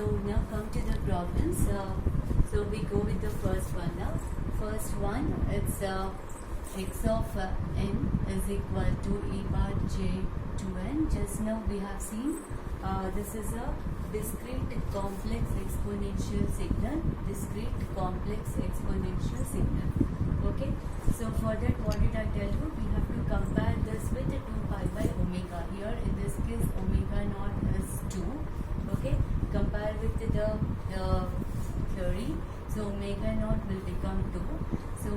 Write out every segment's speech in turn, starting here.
So now come to the problems. So we go with the first one now. First one, it's x of n is equal to e bar j to n. Just now we have seen this is a discrete complex exponential signal. Discrete complex exponential signal. Okay. So for that, what did I tell you? We have to compare this with 2 pi by omega. Here in this case, omega naught is 2. Okay. Compare with the theory. So omega naught will become 2. So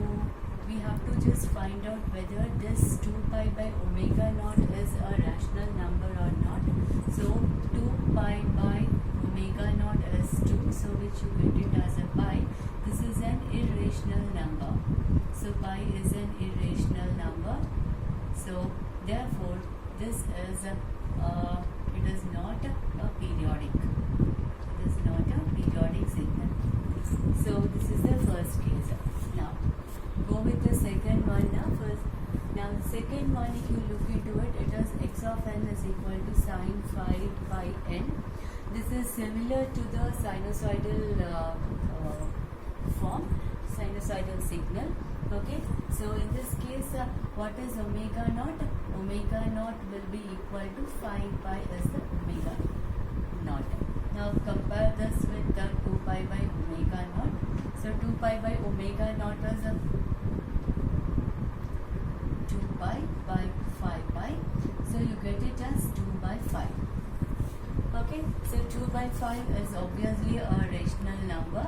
we have to just find out whether this 2 pi by omega naught is a rational number or not. So 2 pi by omega naught is 2. So which you get it as a pi. This is an irrational number. So pi is an irrational number. So therefore this is it is not a periodic. It is not a periodic signal. So this is the first case. Now go with the second one now. Now the second one, if you look into it, it is x of n is equal to sine phi by n. This is similar to the sinusoidal form, sinusoidal signal. Okay, so in this case, what is omega naught? Omega naught will be equal to phi pi is the omega naught. Now compare this with the 2 pi by omega naught. So 2 pi by omega naught is 2 pi by phi pi. So you get it as 2 by 5. Okay, so 2 by 5 is obviously a rational number.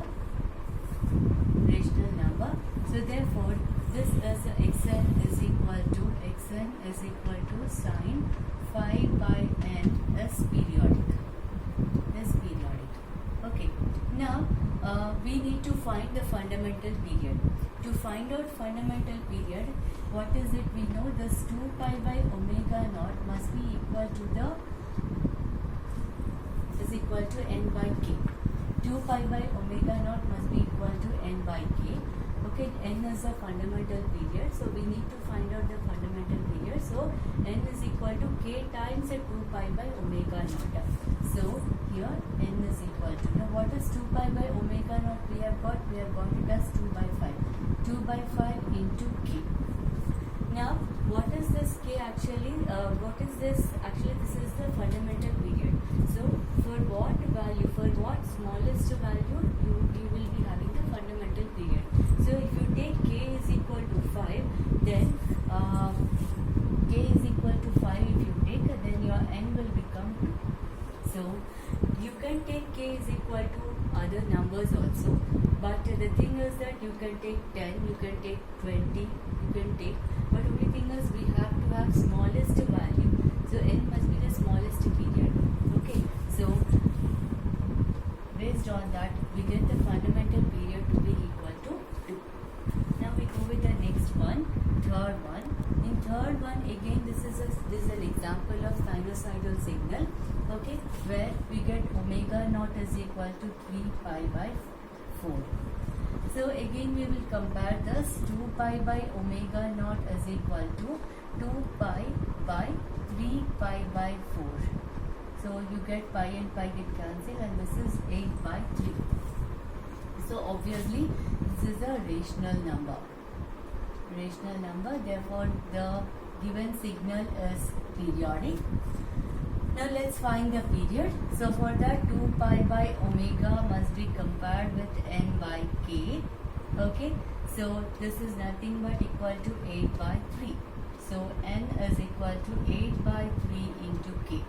Rational number. So therefore, this is xn is equal to sine phi by n is periodic. Is periodic. Okay. Now we need to find the fundamental period. To find out fundamental period, what is it? We know this 2 pi by omega naught must be equal to n by k. 2 pi by omega naught must be equal to n by k. Okay, n is a fundamental period, so we need to find out the fundamental period. So n is equal to k times 2 pi by omega naught. So here n is equal to, now what is 2 pi by omega naught we have got? We have got it as 2 by 5. 2 by 5 into k. Now what is this k actually? What is this? Actually this is the fundamental period. So for what value, for what smallest value you will be having the fundamental period. So if you take k is equal to 5, then k is equal to 5 if you take, then your n will become 2. So you can take k is equal to other numbers also, but the thing is that you can take 10, you can take 20, you can take, but only thing is we have to have smallest value. So n must be the smallest period. Okay, so based on that we get the fundamental period to be equal to 2. Now we go with the next one, third one. In third one, again this is an example of sinusoidal signal. Okay, where we get omega naught is equal to 3 pi by 4. So again we will compare this. 2 pi by omega naught is equal to 2 pi by 3 pi by 4. So you get pi and pi get cancelled, and this is 8 by 3. So obviously this is a rational number. Rational number, therefore the given signal is periodic. Now let's find the period. So for that, 2 pi by omega must be compared with n by k. Okay, so this is nothing but equal to 8 by 3. So n is equal to 8 by 3 into k.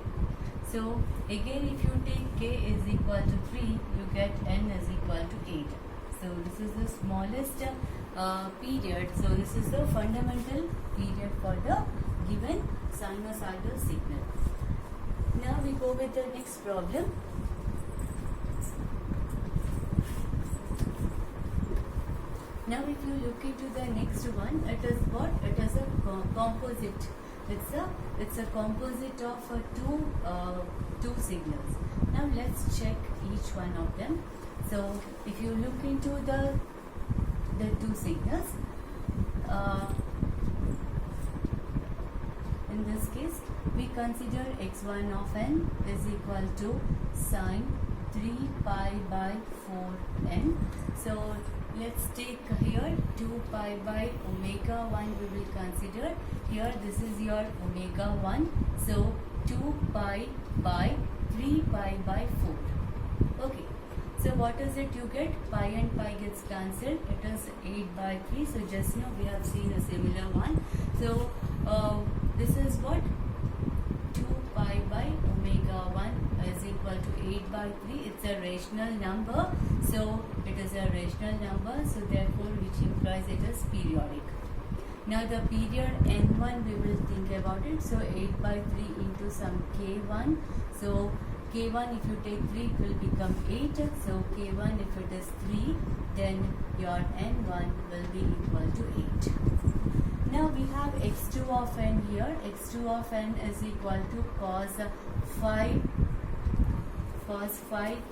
So again if you take k is equal to 3, you get n is equal to 8. So this is the smallest period. So this is the fundamental period for the given sinusoidal signal. Now we go with the next problem. Now if you look into the next one, it is what? It is a composite. It's a composite of two signals. Now let's check each one of them. So if you look into the two signals, in this case we consider x1 of n is equal to sine 3 pi by 4n. So let's take here 2 pi by omega 1 we will consider. Here this is your omega 1. So 2 pi by 3 pi by 4. Okay. So what is it you get? Pi and pi gets cancelled. It is 8 by 3. So just now we have seen a similar one. So this is what? 2 pi by omega 1 is equal to 8 by 3. It's a rational number. So it is a rational number. So therefore which implies it is periodic. Now the period n1 we will think about it. So 8 by 3 into some k1. So k1 if you take 3 it will become 8. So k1 if it is 3 then your n1 will be equal to 8. Now we have x2 of n here. x2 of n is equal to cos 5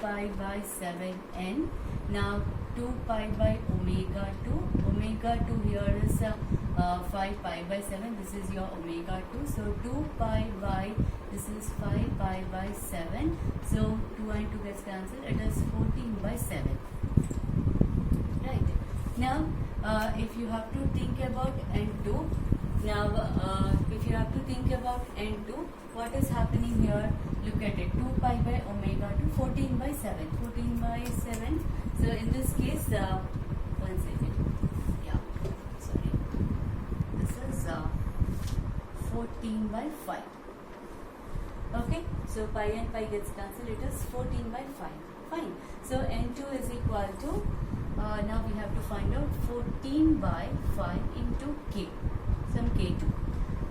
pi by 7n. Now 2 pi by omega 2. Omega 2 here is 5 pi by 7. This is your omega 2. So 2 pi by, this is 5 pi by 7. So 2 and 2 gets cancelled. It is 14 by 7. Right. Now if you have to think about n2. Now if you have to think about n2, what is happening here? Look at it. 2 pi by omega 2, 14 by 7. 14 by 7. So in this case, 1 second. Yeah, sorry. This is 14 by 5. Okay, so pi and pi gets cancelled. It is 14 by 5. Fine. So n2 is equal to, now we have to find out 14 by 5 into k, some k2.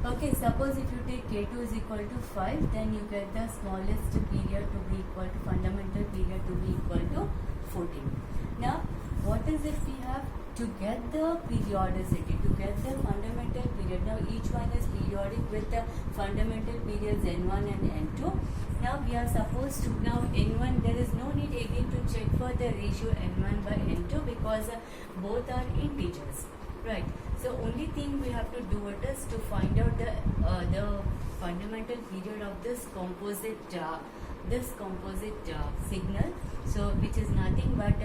Okay, suppose if you take k2 is equal to 5, then you get the smallest period to be equal to, fundamental period to be equal to 14. Now, what is it we have? To get the periodicity, to get the fundamental period. Now, each one is periodic with the fundamental periods n1 and n2. Now, we are supposed to, now n1, there is no need again to check for the ratio n1 by n2 because both are integers. Right. So only thing we have to do it is to find out the fundamental period of this composite signal. So which is nothing but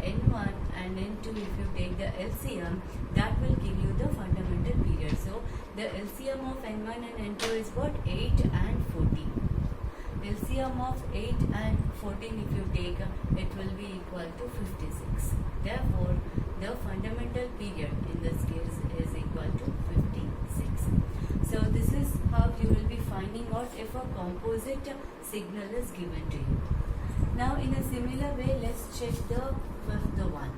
n1 and n2. If you take the LCM, that will give you the fundamental period. So the LCM of n1 and n2 is what? 8 and 14. LCM of 8 and 14 if you take, it will be equal to 56. Therefore, the fundamental period in this case is equal to 56. So this is how you will be finding out if a composite signal is given to you. Now in a similar way, let's check the fifth one.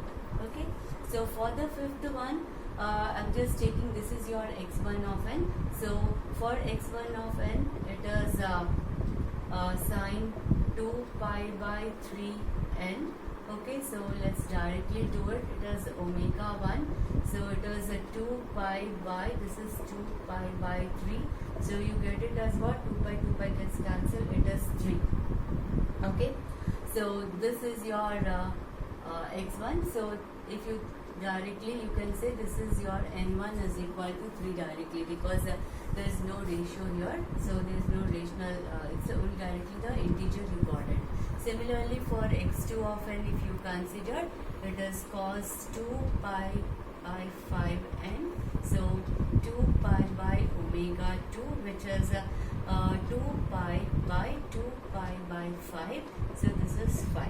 Okay. So for the fifth one, I'm just taking, this is your x1 of n. So for x1 of n, it is sine 2 pi by 3n. Okay, so let's directly do it. It is omega 1. So it is a 2 pi by, this is 2 pi by 3. So you get it as what? 2 pi gets cancelled. It is 3. Okay, so this is your x1. So if you directly, you can say this is your n1 is equal to 3 directly because there is no ratio here. So there is no rational, it's only directly the integer you got it. Similarly for x2 of n, if you consider, it is cos 2 pi by 5n. So 2 pi by omega 2, which is 2 pi by 2 pi by 5. So this is 5.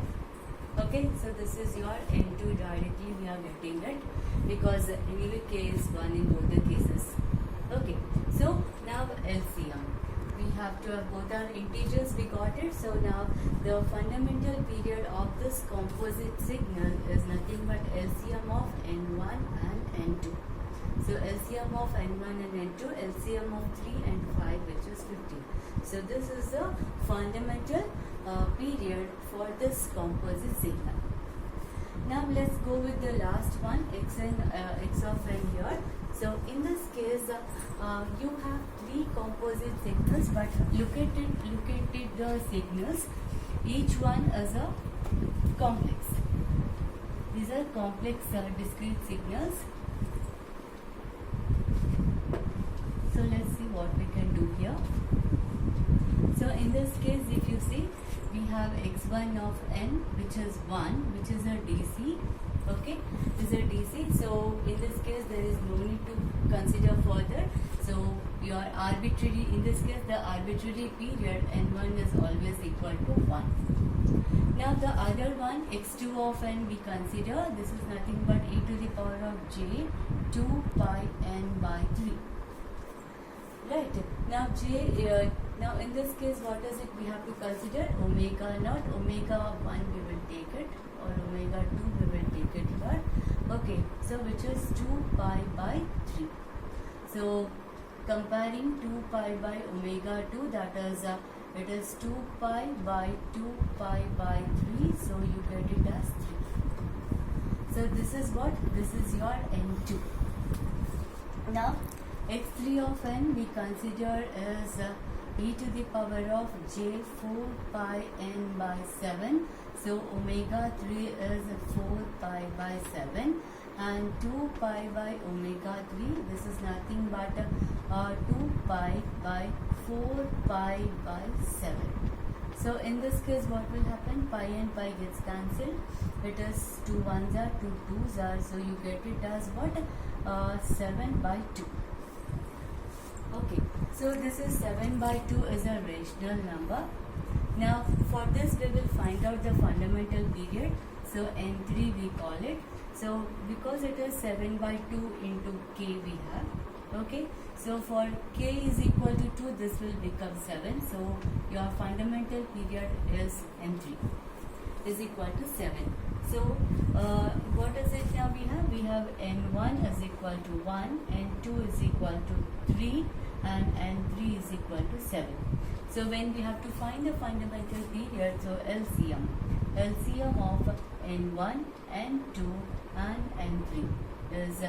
Okay, so this is your n2 directly we are getting it because anyway k is 1 in both the cases. Okay, so now LCM. We have to have both our integers, we got it. So now the fundamental period of this composite signal is nothing but LCM of n1 and n2. So LCM of n1 and n2, LCM of 3 and 5, which is 15. So this is the fundamental period for this composite signal. Now let's go with the last one, x of n here. So in this case, you have 3 composite signals, but look at the signals. Each one is a complex. These are complex discrete signals. So let's see what we can do here. So in this case, if you see, we have x1 of n, which is 1, which is a DC. Okay, is a DC. So in this case there is no need to consider further. So your arbitrary, in this case the arbitrary period n1 is always equal to 1. Now the other one, x2 of n, we consider this is nothing but e to the power of j 2 pi n by 3. Right. Now now in this case what is it we have to consider? Omega naught, omega 1 we will take it, or omega 2 we will take it here. Okay, so which is 2 pi by 3. So comparing 2 pi by omega 2, that is it is 2 pi by 2 pi by 3, so you get it as 3. So this is what? This is your n2. Now x3 of n we consider as e to the power of j 4 pi n by 7. So omega 3 is 4 pi by 7, and 2 pi by omega 3, this is nothing but 2 pi by 4 pi by 7. So in this case what will happen? Pi and pi gets cancelled. It is 2 1s are 2 2s are, so you get it as what? 7 by 2. Okay, so this is 7 by 2 is a rational number. Now for this we will find out the fundamental period. So n3 we call it. So because it is 7 by 2 into k we have. Okay, so for k is equal to 2, this will become 7. So your fundamental period is n3 is equal to 7. So what is it now we have? We have n1 is equal to 1, n2 is equal to 3, and n3 is equal to 7. So when we have to find the fundamental period, so LCM of n1, n2 and n3 is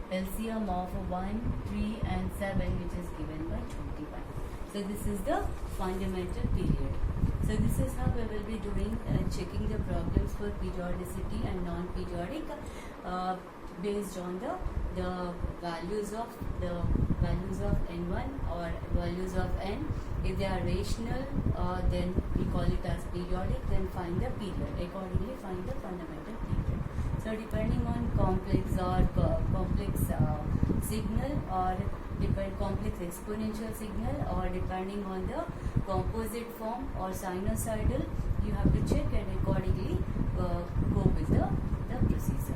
LCM of 1, 3 and 7, which is given by 21. So this is the fundamental period. So this is how we will be doing checking the problems for periodicity and non-periodic based on the values of n1 or values of n. If they are rational, then we call it as periodic. Then find the period. Accordingly, find the fundamental period. So depending on complex or complex signal, or complex exponential signal, or depending on the composite form or sinusoidal, you have to check and accordingly go with the procedure.